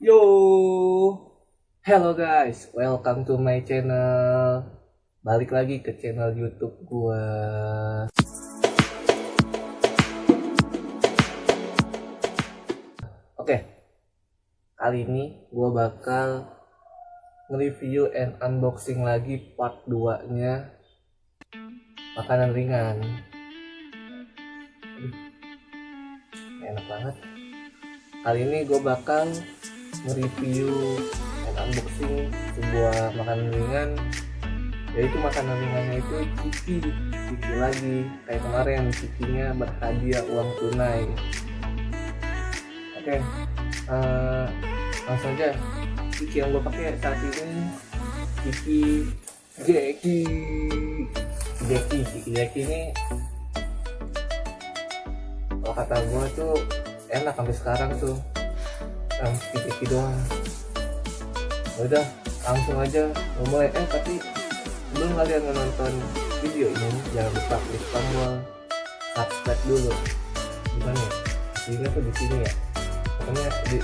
Yo, hello guys, welcome to my channel. Balik lagi ke channel YouTube gua. Oke, kali ini gua bakal nge-review and unboxing lagi part 2-nya makanan ringan. Enak banget. Kali ini gue bakal nge-review dan unboxing sebuah makanan ringan, yaitu makanan ringannya itu ciki lagi kayak kemarin. Cikinya berhadiah uang tunai. Oke, langsung aja. Ciki yang gue pakai saat ini ciki Jeki ini kalau kata gue tuh enak sampai sekarang tuh, ciki doang. Udah langsung aja mulai. Tapi sebelum kalian menonton video ini, jangan lupa klik tombol subscribe dulu. Gimana ya? Linknya tuh di sini ya. Pokoknya di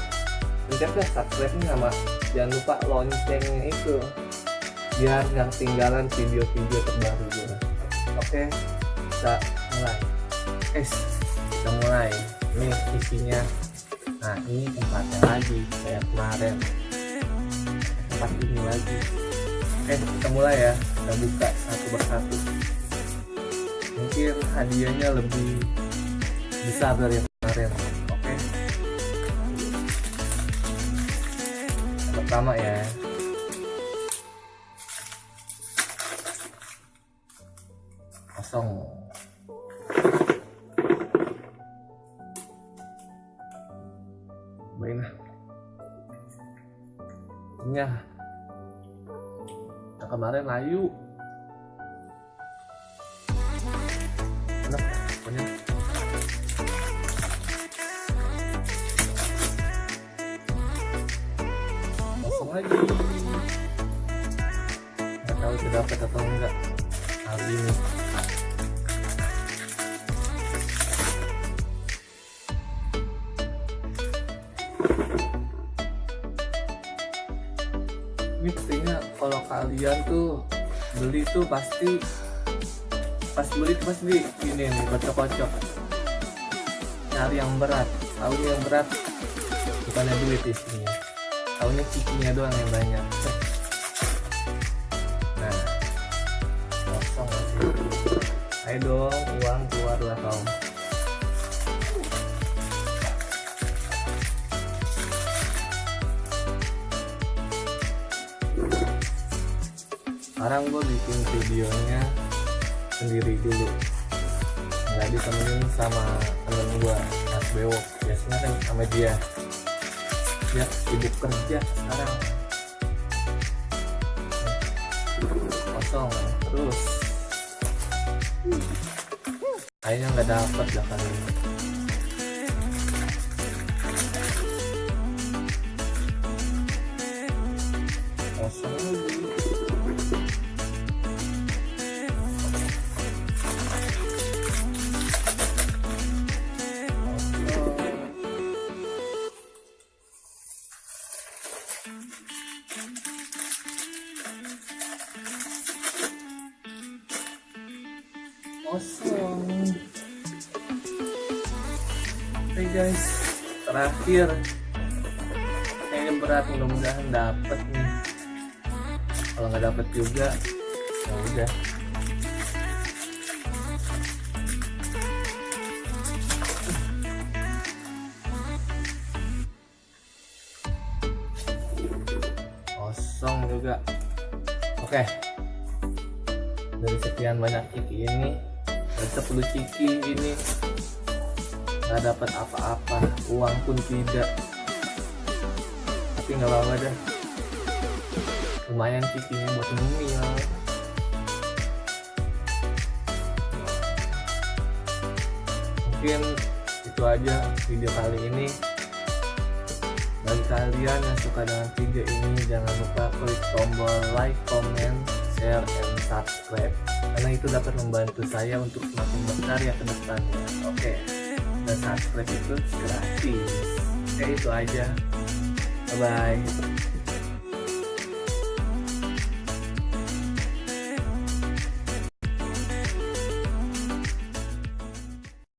pencet dah subscribe-nya, sama jangan lupa loncengnya itu biar nggak ketinggalan video-video terbaru gue. Oke, kita mulai. Kita mulai. Ini isinya. Nah, ini tempatnya lagi kayak kemarin. Tempat ini lagi. Kita mulai ya. Kita buka satu persatu. Mungkin hadiahnya lebih besar dari yang kemarin. Oke. Yang pertama ya. Kosong. Baiklah. Yang kemarin layu. Enak pokoknya. Kosong lagi. Nggak tahu dapat atau enggak kali ini. Ini pastinya kalau kalian tuh beli tuh pasti pas beli tuh pasti ini nih kocok-kocok, cari yang berat. Tahunya yang berat bukannya duit isinya, tahunya cikinya doang yang banyak. Nah, kosong lagi. Ayo dong, uang keluar lah kau. Sekarang gue bikin videonya sendiri dulu, nggak ditemenin sama temen gue, Mas Bewo. Biasanya kan sama dia sibuk kerja sekarang. Kosong terus, kayaknya nggak dapet dah kali ini. Kosong lagi. Kosong. Oke guys, terakhir kayaknya berat, mudah-mudahan dapet nih. Kalau nggak dapet juga ya udah. Kosong juga. Oke, dari sekian banyak ciki ini, dari 10 ciki ini nggak dapat apa-apa, uang pun tidak. Tapi nggak apa-apa dah, lumayan cikinya buat ngemil. Mungkin itu aja video kali ini. Bagi kalian yang suka dengan video ini, jangan lupa klik tombol like, comment, share, and subscribe, karena itu dapat membantu saya untuk semakin berkarya ke depannya. Oke, dan subscribe itu gratis. Oke, itu aja. Bye bye.